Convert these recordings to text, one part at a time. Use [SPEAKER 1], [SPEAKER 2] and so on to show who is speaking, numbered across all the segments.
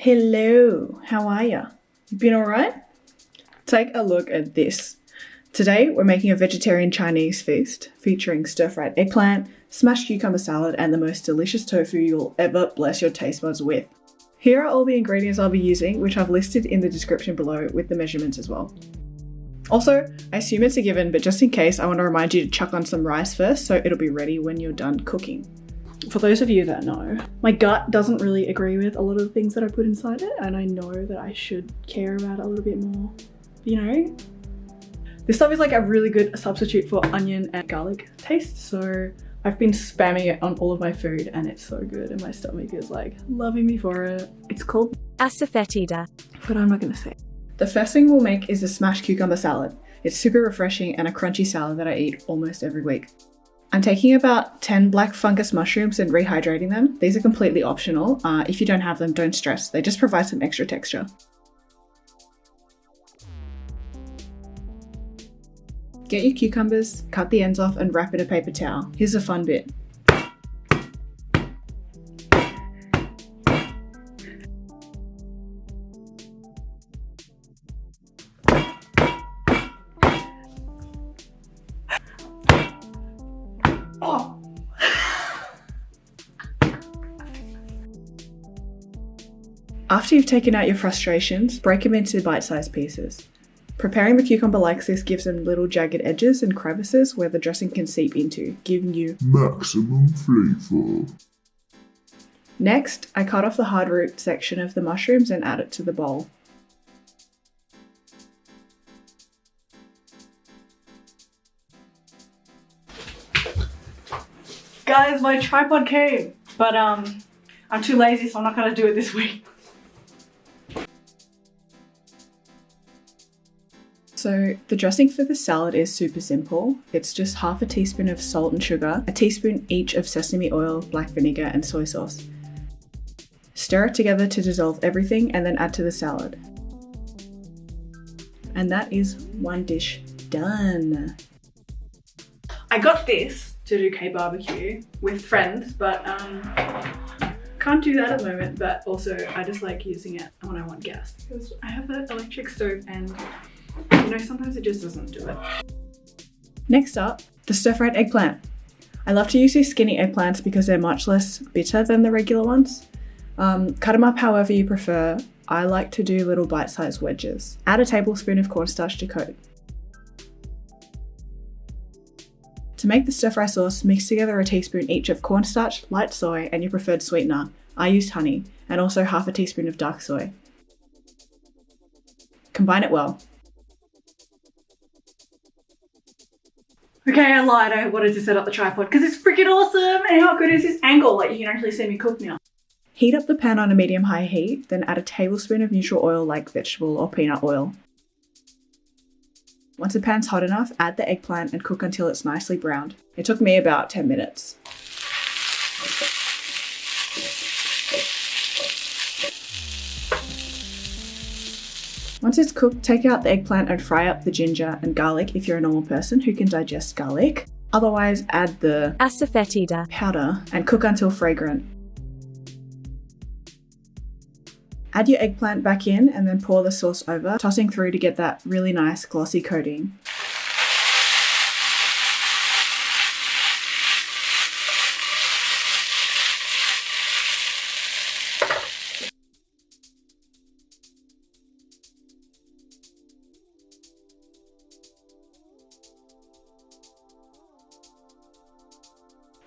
[SPEAKER 1] Hello, how are ya? You been alright? Take a look at this. Today we're making a vegetarian Chinese feast featuring stir-fried eggplant, smashed cucumber salad, and the most delicious tofu you'll ever bless your taste buds with. Here are all the ingredients I'll be using, which I've listed in the description below with the measurements as well. Also, I assume it's a given, but just in case, I want to remind you to chuck on some rice first so it'll be ready when you're done cooking. For those of you that know, my gut doesn't really agree with a lot of the things that I put inside it, and I know that I should care about it a little bit more, you know? This stuff is like a really good substitute for onion and garlic taste, so I've been spamming it on all of my food and it's so good and my stomach is like loving me for it. It's called
[SPEAKER 2] asafoetida,
[SPEAKER 1] but I'm not gonna say it. The first thing we'll make is a smashed cucumber salad. It's super refreshing and a crunchy salad that I eat almost every week. I'm taking about 10 black fungus mushrooms and rehydrating them. These are completely optional. If you don't have them, don't stress. They just provide some extra texture. Get your cucumbers, cut the ends off and wrap in a paper towel. Here's a fun bit. Oh. After you've taken out your frustrations, break them into bite-sized pieces. Preparing the cucumber like this gives them little jagged edges and crevices where the dressing can seep into, giving you
[SPEAKER 3] maximum flavour.
[SPEAKER 1] Next, I cut off the hard root section of the mushrooms and add it to the bowl. Guys, my tripod came, but I'm too lazy, so I'm not gonna do it this week. So the dressing for the salad is super simple. It's just half a teaspoon of salt and sugar, a teaspoon each of sesame oil, black vinegar, and soy sauce. Stir it together to dissolve everything and then add to the salad. And that is one dish done. I got this to do K-barbecue with friends, but can't do that at the moment, but also I just like using it when I want gas because I have an electric stove and you know, sometimes it just doesn't do it. Next up, the stir-fried eggplant. I love to use these skinny eggplants because they're much less bitter than the regular ones. Cut them up however you prefer. I like to do little bite-sized wedges. Add a tablespoon of cornstarch to coat. To make the stir-fry sauce, mix together a teaspoon each of cornstarch, light soy, and your preferred sweetener. I used honey, and also half a teaspoon of dark soy. Combine it well. Okay, I lied. I wanted to set up the tripod because it's freaking awesome. And how good is this angle? Like, you can actually see me cook now. Heat up the pan on a medium-high heat, then add a tablespoon of neutral oil like vegetable or peanut oil. Once the pan's hot enough, add the eggplant and cook until it's nicely browned. It took me about 10 minutes. Once it's cooked, take out the eggplant and fry up the ginger and garlic if you're a normal person who can digest garlic. Otherwise, add the
[SPEAKER 2] asafoetida
[SPEAKER 1] powder and cook until fragrant. Add your eggplant back in and then pour the sauce over, tossing through to get that really nice glossy coating.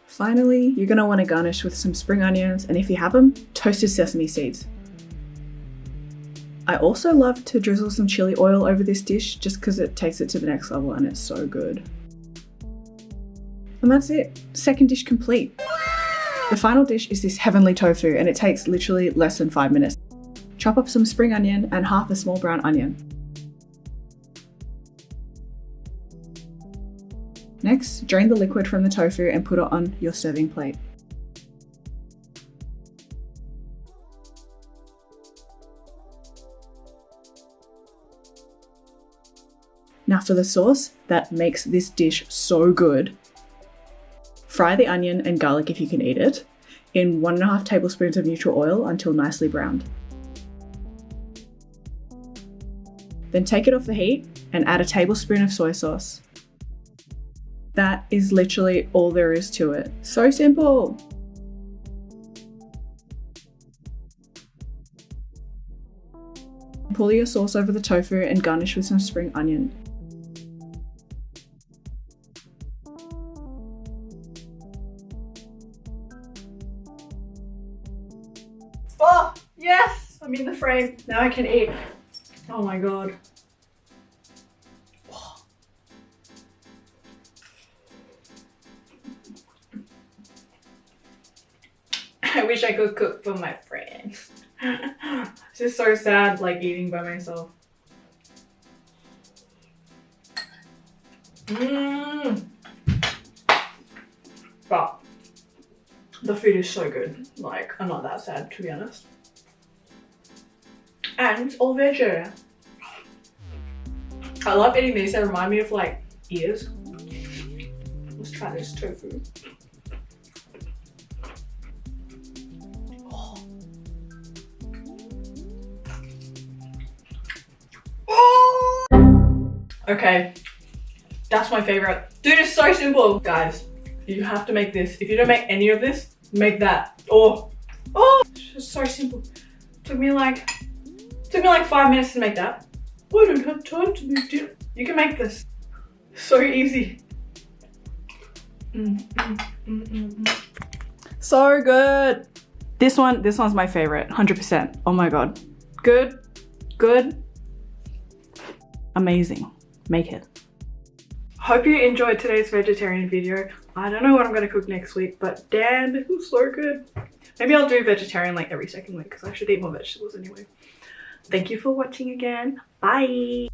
[SPEAKER 1] Finally, you're going to want to garnish with some spring onions and if you have them, toasted sesame seeds. I also love to drizzle some chili oil over this dish just because it takes it to the next level and it's so good. And that's it. Second dish complete. The final dish is this heavenly tofu and it takes literally less than 5 minutes. Chop up some spring onion and half a small brown onion. Next, drain the liquid from the tofu and put it on your serving plate. Now for the sauce that makes this dish so good. Fry the onion and garlic if you can eat it in 1.5 tablespoons of neutral oil until nicely browned. Then take it off the heat and add a tablespoon of soy sauce. That is literally all there is to it. So simple. Pour your sauce over the tofu and garnish with some spring onion. Oh, yes! I'm in the frame. Now I can eat. Oh my god. I wish I could cook for my friends. It's just so sad, like eating by myself. But the food is so good. Like, I'm not that sad, to be honest. And it's all veggie. I love eating these. They remind me of like ears. Let's try this tofu. Okay, that's my favorite. Dude, it's so simple. Guys, you have to make this. If you don't make any of this, make that. Oh, it's just so simple. Took me like 5 minutes to make that. I don't have time to make dinner. You can make this. So easy. So good. This one's my favorite, 100%. Oh my god. Good. Amazing. Make it. Hope you enjoyed today's vegetarian video. I don't know what I'm gonna cook next week, but damn, it was so good. Maybe I'll do vegetarian like every second week because I should eat more vegetables anyway. Thank you for watching again. Bye.